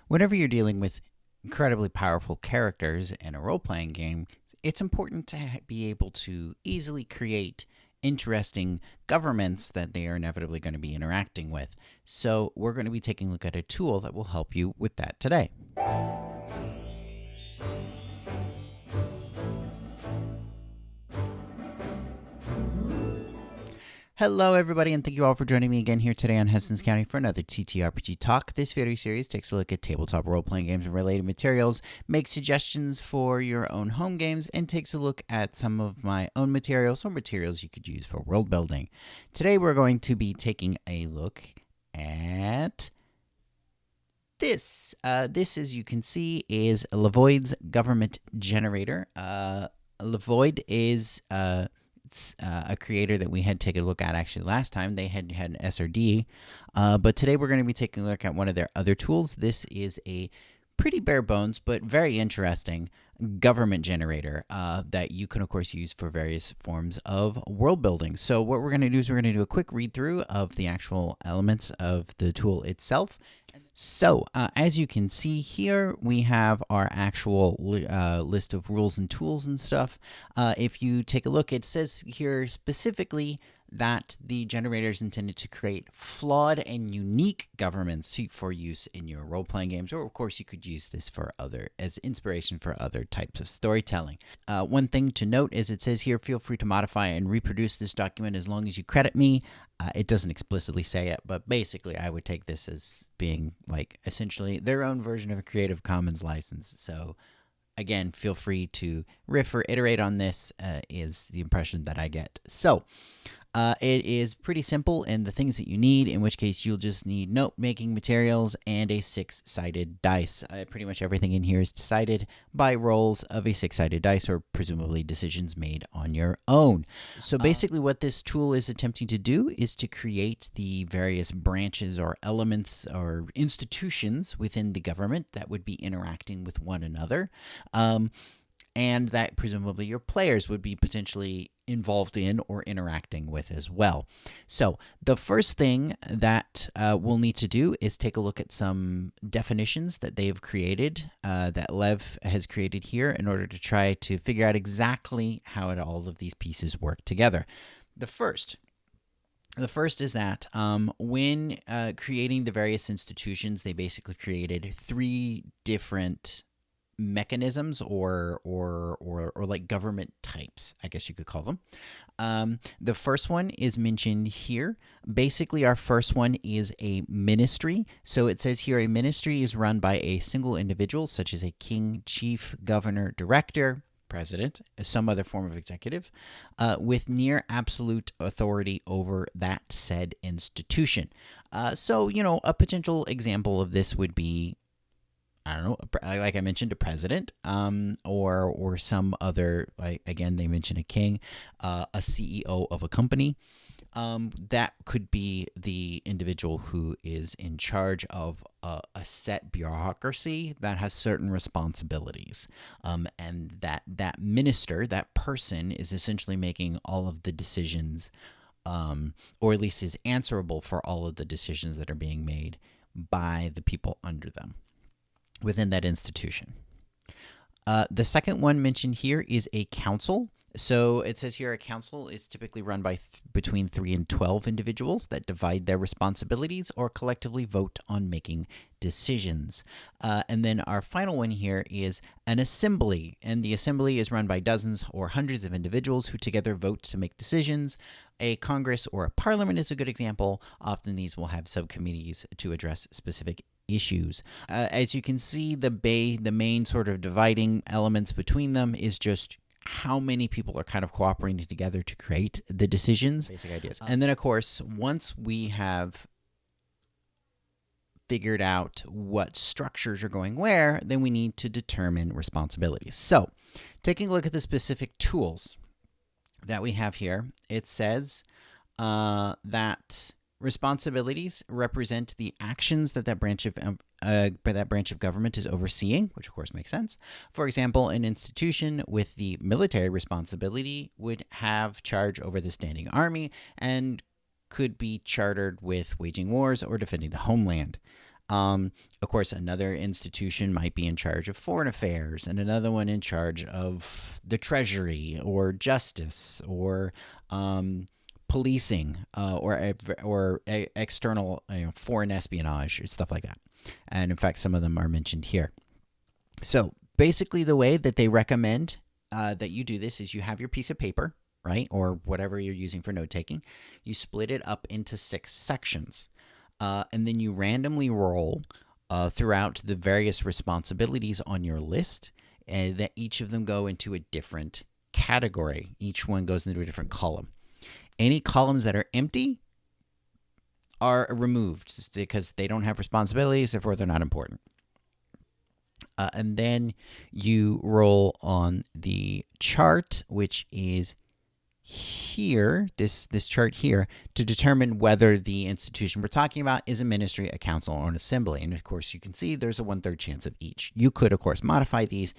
Whenever you're dealing with incredibly powerful characters in a role playing game, it's important to be able to easily create interesting governments that they are inevitably going to be interacting with. So, we're going to be taking a look at a tool that will help you with that today. Hello, everybody, and thank you all for joining me again here today on Hastings County for another TTRPG Talk. This video series takes a look at tabletop role-playing games and related materials, makes suggestions for your own home games, and takes a look at some of my own materials or materials you could use for world building. Today, we're going to be taking a look at this. This, as you can see, is Levoid's government generator. Levoid is it's a creator that we had taken a look at actually last time. They had an SRD, but today we're going to be taking a look at one of their other tools. This is a pretty bare bones but very interesting government generator that you can, of course, use for various forms of world building. So what we're going to do is we're going to do a quick read through of the actual elements of the tool itself. So, as you can see here, we have our actual list of rules and tools and stuff. If you take a look, it says here specifically that the generator is intended to create flawed and unique governments for use in your role-playing games, or of course you could use this for as inspiration for other types of storytelling. One thing to note is it says here, feel free to modify and reproduce this document as long as you credit me. It doesn't explicitly say it, but basically I would take this as being like essentially their own version of a Creative Commons license. So again, feel free to riff or iterate on this is the impression that I get. So it is pretty simple, and the things that you need, in which case you'll just need note-making materials and a six-sided dice. Pretty much everything in here is decided by rolls of a six-sided dice, or presumably decisions made on your own. So basically what this tool is attempting to do is to create the various branches or elements or institutions within the government that would be interacting with one another. And that presumably your players would be potentially involved in or interacting with as well. So the first thing that we'll need to do is take a look at some definitions that they've created, that Lev has created here, in order to try to figure out exactly how all of these pieces work together. The first is that when creating the various institutions, they basically created three different mechanisms or like government types, I guess you could call them. The first one is mentioned here. Basically, our first one is a ministry. So it says here a ministry is run by a single individual, such as a king, chief, governor, director, president, some other form of executive, with near absolute authority over that said institution. So, a potential example of this would be, I don't know, like I mentioned, a president, or some other, like, again, they mention a king, a CEO of a company. That could be the individual who is in charge of a set bureaucracy that has certain responsibilities. And that minister, that person, is essentially making all of the decisions, or at least is answerable for all of the decisions that are being made by the people under them within that institution. The second one mentioned here is a council. So it says here a council is typically run by between 3 and 12 individuals that divide their responsibilities or collectively vote on making decisions. And then our final one here is an assembly, and the assembly is run by dozens or hundreds of individuals who together vote to make decisions. A Congress or a parliament is a good example. Often these will have subcommittees to address specific issues. As you can see, the main sort of dividing elements between them is just how many people are kind of cooperating together to create the decisions. Basic ideas. And then, of course, once we have figured out what structures are going where, then we need to determine responsibilities. So, taking a look at the specific tools that we have here, it says that responsibilities represent the actions that branch of government is overseeing, which of course makes sense. For example, an institution with the military responsibility would have charge over the standing army and could be chartered with waging wars or defending the homeland. Of course, another institution might be in charge of foreign affairs, and another one in charge of the treasury or justice or policing or external foreign espionage or stuff like that. And in fact, some of them are mentioned here. So basically, the way that they recommend that you do this is you have your piece of paper, right, or whatever you're using for note taking. You split it up into 6 sections. And then you randomly roll throughout the various responsibilities on your list, and that each of them go into a different category. Each one goes into a different column. Any columns that are empty are removed because they don't have responsibilities, therefore they're not important. And then you roll on the chart, which is here, this chart here, to determine whether the institution we're talking about is a ministry, a council, or an assembly. And of course, you can see there's a 1/3 chance of each. You could, of course, modify these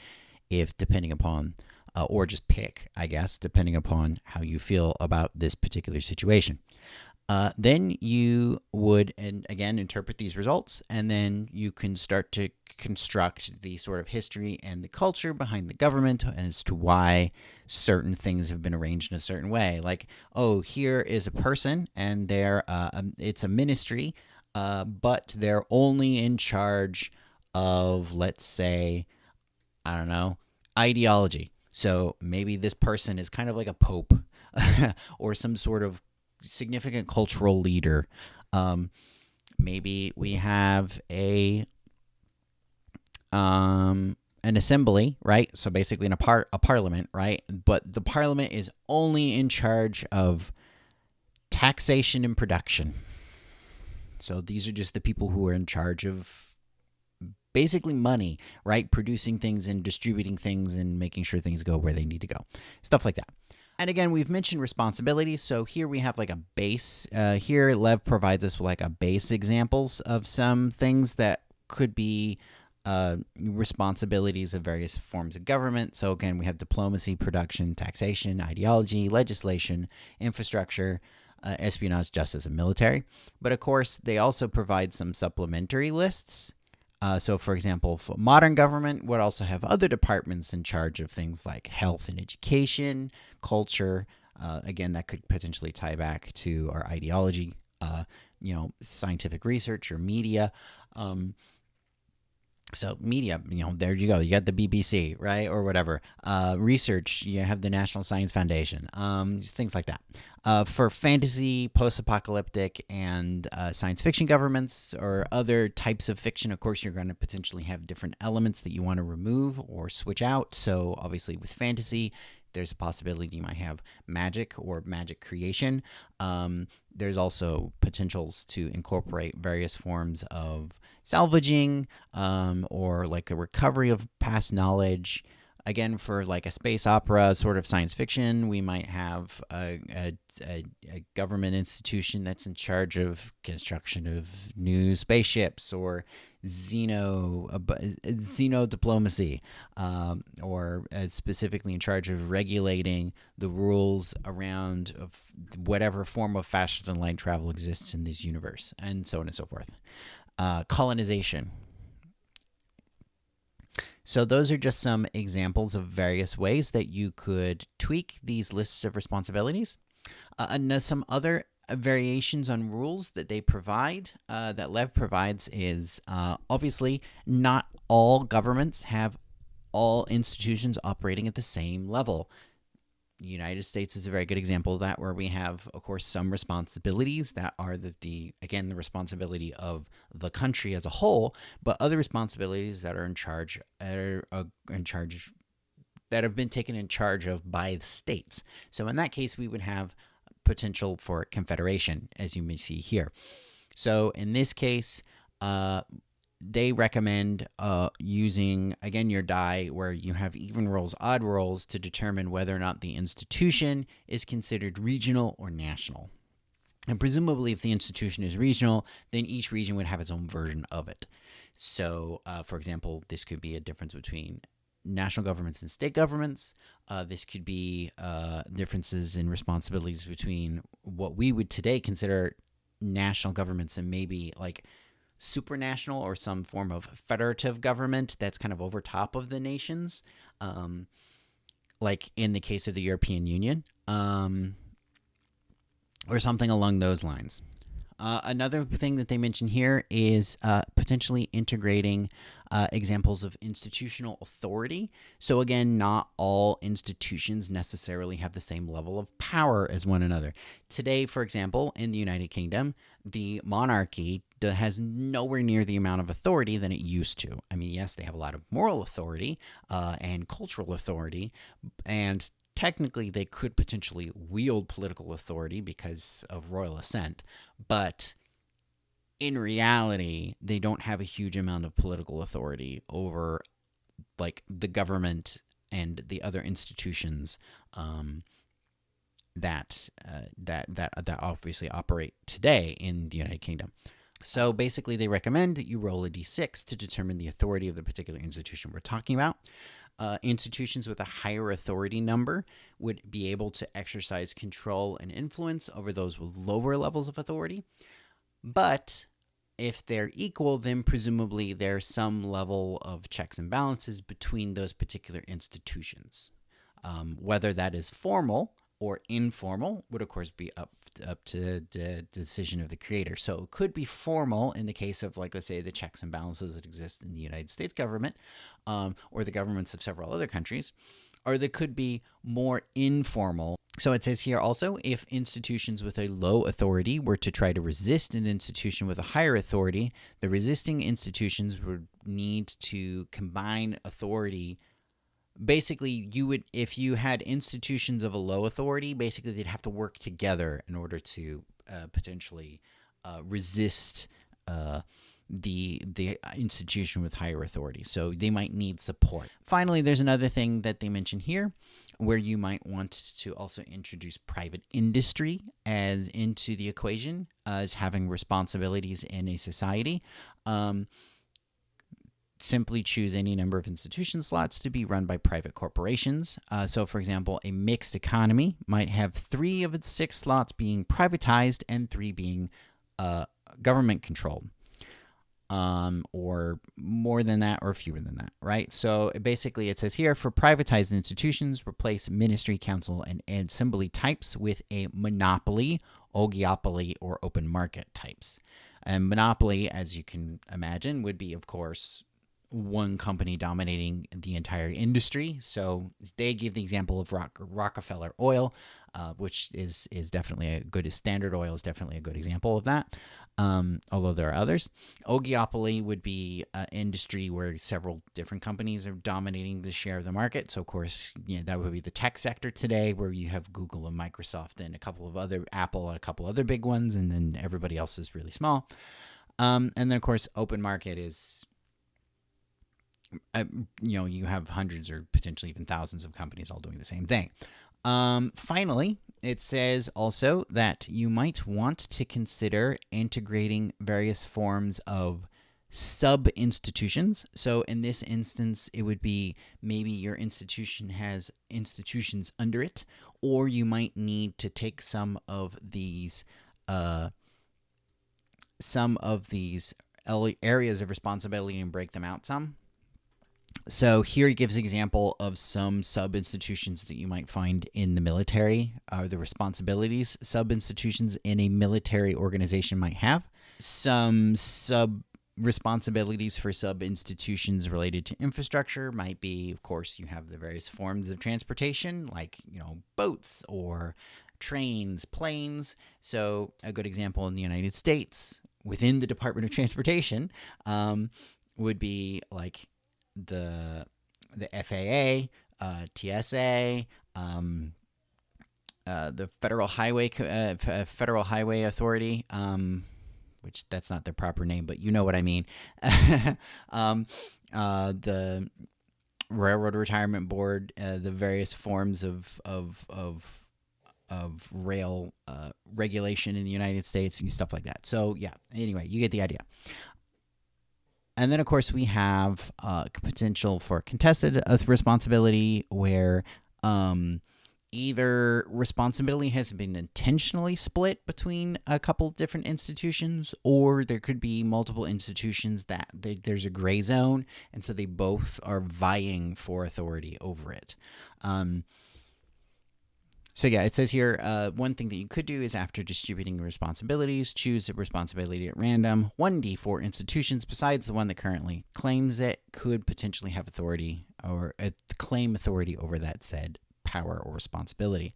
if depending upon, or just pick, I guess, depending upon how you feel about this particular situation. Then you would, and again, interpret these results, and then you can start to construct the sort of history and the culture behind the government as to why certain things have been arranged in a certain way. Like, oh, here is a person, and it's a ministry, but they're only in charge of, let's say, I don't know, ideology. So maybe this person is kind of like a pope or some sort of significant cultural leader. Maybe we have an assembly, right? So basically a parliament, right? But the parliament is only in charge of taxation and production. So these are just the people who are in charge of basically money, right? Producing things and distributing things and making sure things go where they need to go. Stuff like that. And again, we've mentioned responsibilities. So here we have like a base. Here, Lev provides us with like a base examples of some things that could be responsibilities of various forms of government. So again, we have diplomacy, production, taxation, ideology, legislation, infrastructure, espionage, justice, and military. But of course, they also provide some supplementary lists. So, for example, for modern government would also have other departments in charge of things like health and education, culture. Again, that could potentially tie back to our ideology, scientific research or media. So media, there you go. You got the BBC, right, or whatever. Research, you have the National Science Foundation, things like that. For fantasy, post-apocalyptic, and science fiction governments or other types of fiction, of course, you're going to potentially have different elements that you want to remove or switch out. So obviously with fantasy, there's a possibility you might have magic or magic creation. There's also potentials to incorporate various forms of salvaging or like the recovery of past knowledge. Again, for like a space opera sort of science fiction, we might have a government institution that's in charge of construction of new spaceships or xenodiplomacy, or specifically in charge of regulating the rules around of whatever form of faster than light travel exists in this universe, and so on and so forth. Colonization. So those are just some examples of various ways that you could tweak these lists of responsibilities. And some other variations on rules that they provide, that Lev provides, is obviously not all governments have all institutions operating at the same level. The United States is a very good example of that, where we have, of course, some responsibilities that are the responsibility of the country as a whole, but other responsibilities that are in charge that have been taken in charge of by the states. So in that case, we would have potential for confederation, as you may see here. So in this case, they recommend using, again, your die where you have even rolls, odd rolls to determine whether or not the institution is considered regional or national. And presumably, if the institution is regional, then each region would have its own version of it. So, for example, this could be a difference between national governments and state governments. This could be differences in responsibilities between what we would today consider national governments and maybe like supranational or some form of federative government that's kind of over top of the nations, like in the case of the European Union, or something along those lines. Another thing that they mention here is potentially integrating examples of institutional authority. So again, not all institutions necessarily have the same level of power as one another. Today, for example, in the United Kingdom, the monarchy has nowhere near the amount of authority than it used to. I mean, yes, they have a lot of moral authority and cultural authority, and technically they could potentially wield political authority because of royal assent, but in reality, they don't have a huge amount of political authority over like the government and the other institutions that obviously operate today in the United Kingdom. So basically, they recommend that you roll a d6 to determine the authority of the particular institution we're talking about. Institutions with a higher authority number would be able to exercise control and influence over those with lower levels of authority. But if they're equal, then presumably there's some level of checks and balances between those particular institutions. Whether that is formal or informal would, of course, be up to the decision of the creator. So it could be formal in the case of, like, let's say, the checks and balances that exist in the United States government or the governments of several other countries, or they could be more informal. So it says here also, if institutions with a low authority were to try to resist an institution with a higher authority, the resisting institutions would need to combine authority. Basically, you would, if you had institutions of a low authority, basically they'd have to work together in order to potentially resist the institution with higher authority. So they might need support. Finally, there's another thing that they mention here where you might want to also introduce private industry as into the equation as having responsibilities in a society. Simply choose any number of institution slots to be run by private corporations. So, for example, a mixed economy might have 3 of its 6 slots being privatized and 3 being government controlled, or more than that or fewer than that, right? So basically it says here, for privatized institutions, replace ministry, council, and assembly types with a monopoly, oligopoly, or open market types. And monopoly, as you can imagine, would be, of course, one company dominating the entire industry. So they give the example of Rockefeller Oil, which is definitely a good, Standard Oil is definitely a good example of that, although there are others. Oligopoly would be an industry where several different companies are dominating the share of the market. So, of course, that would be the tech sector today, where you have Google and Microsoft and a couple of other, Apple and a couple other big ones, and then everybody else is really small. And then, of course, open market is, you have hundreds or potentially even thousands of companies all doing the same thing. Finally, it says also that you might want to consider integrating various forms of sub-institutions. So in this instance, it would be maybe your institution has institutions under it, or you might need to take some of these areas of responsibility and break them out some. So here he gives an example of some sub-institutions that you might find in the military, the responsibilities sub-institutions in a military organization might have. Some sub-responsibilities for sub-institutions related to infrastructure might be, of course, you have the various forms of transportation, like, boats or trains, planes. So a good example in the United States, within the Department of Transportation, would be like the FAA, TSA, the Federal Highway Authority, which that's not their proper name, but you know what I mean. The Railroad Retirement Board, the various forms of rail regulation in the United States and stuff like that. So yeah, anyway, you get the idea. And then, of course, we have potential for contested responsibility, where either responsibility has been intentionally split between a couple different institutions, or there could be multiple institutions that there's a gray zone, and so they both are vying for authority over it. So yeah, it says here, one thing that you could do is, after distributing responsibilities, choose a responsibility at random. 1d4 institutions besides the one that currently claims it could potentially have authority or claim authority over that said power or responsibility.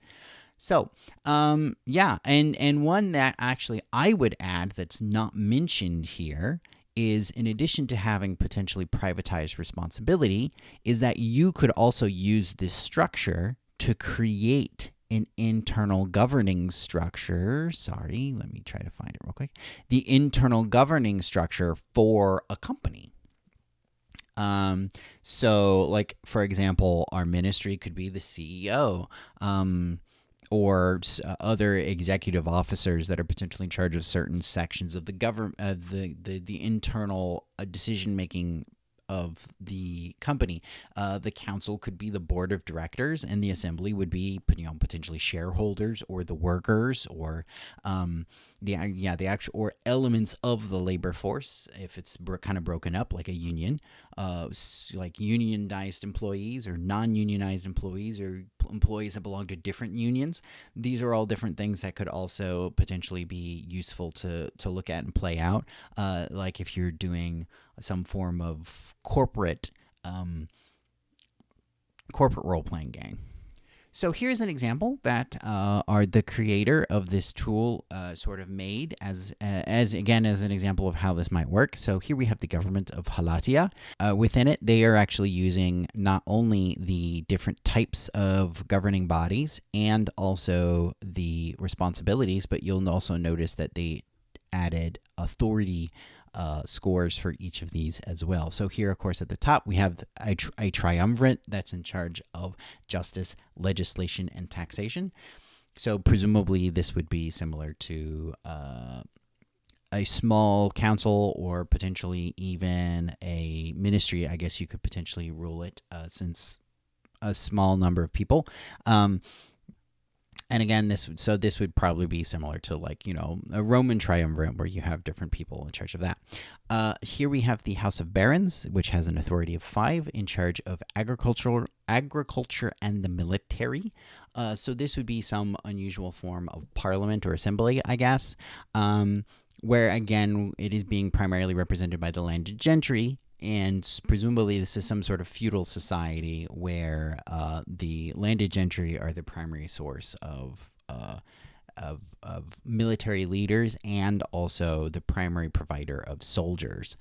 So, yeah, and one that actually I would add that's not mentioned here is, in addition to having potentially privatized responsibility, is that you could also use this structure to create an internal governing structure. Sorry, let me try to find it real quick. The internal governing structure for a company. So, like, for example, our ministry could be the CEO, or other executive officers that are potentially in charge of certain sections of the government, the internal decision making of the company. The council could be the board of directors, and the assembly would be, potentially shareholders or the workers, or the actual or elements of the labor force if it's kind of broken up like a union, like unionized employees or non-unionized employees, or employees that belong to different unions. These are all different things that could also potentially be useful to look at and play out, like if you're doing some form of corporate role-playing game. So here's an example that the creator of this tool sort of made as an example of how this might work. So here we have the government of Halatia. Within it, they are actually using not only the different types of governing bodies and also the responsibilities, but you'll also notice that they added authority scores for each of these as well. So here, of course, at the top, we have a triumvirate that's in charge of justice, legislation, and taxation. So presumably this would be similar to a small council, or potentially even a ministry. I guess you could potentially rule it since a small number of people. And again, this would probably be similar to, like, a Roman triumvirate where you have different people in charge of that. Here we have the House of Barons, which has an authority of 5, in charge of agriculture and the military. So this would be some unusual form of parliament or assembly, I guess, where, again, it is being primarily represented by the landed gentry. And presumably this is some sort of feudal society where the landed gentry are the primary source of military leaders, and also the primary provider of soldiers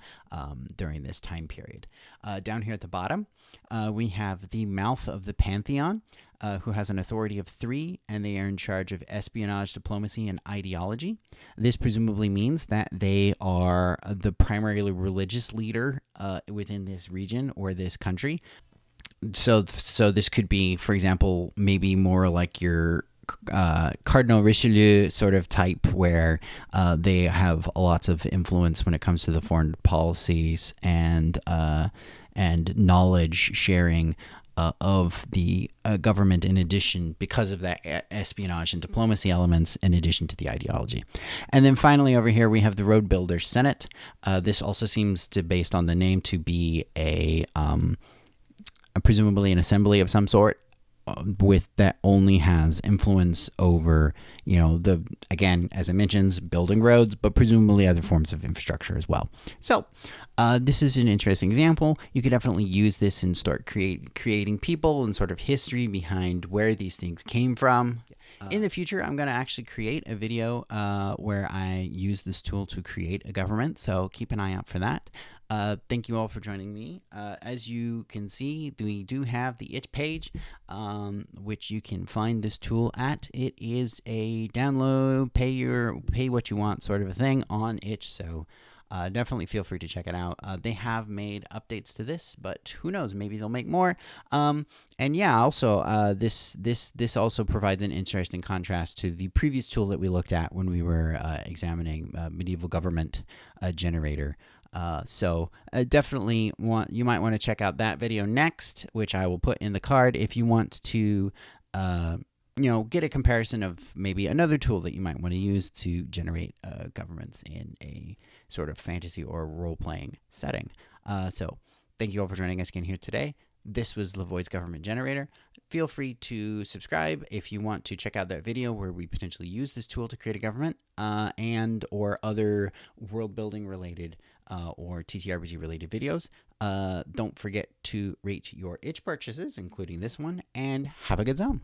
during this time period. Down here at the bottom, we have the mouth of the Pantheon, who has an authority of 3, and they are in charge of espionage, diplomacy, and ideology. This presumably means that they are the primarily religious leader within this region or this country. So this could be, for example, maybe more like your Cardinal Richelieu sort of type, where they have lots of influence when it comes to the foreign policies and knowledge sharing of the government, in addition, because of that espionage and diplomacy elements, in addition to the ideology. And then finally over here we have the Road Builders Senate. This also seems to, based on the name, to be presumably an assembly of some sort, with that only has influence over, again, as I mentioned, building roads, but presumably other forms of infrastructure as well. So this is an interesting example. You could definitely use this and start creating people and sort of history behind where these things came from. In the future, I'm going to actually create a video where I use this tool to create a government, so keep an eye out for that. Thank you all for joining me. As you can see, we do have the itch page, which you can find this tool at. It is a download, pay what you want sort of a thing on itch, so definitely feel free to check it out. They have made updates to this, but who knows? Maybe they'll make more. And yeah, also this also provides an interesting contrast to the previous tool that we looked at when we were examining medieval government generator. So definitely you might want to check out that video next, which I will put in the card if you want to get a comparison of maybe another tool that you might want to use to generate governments in a sort of fantasy or role-playing setting. So thank you all for joining us again here today. This was Levoid's Government Generator. Feel free to subscribe if you want to check out that video where we potentially use this tool to create a government and or other world-building related or TTRPG related videos. Don't forget to rate your itch purchases, including this one, and have a good zone.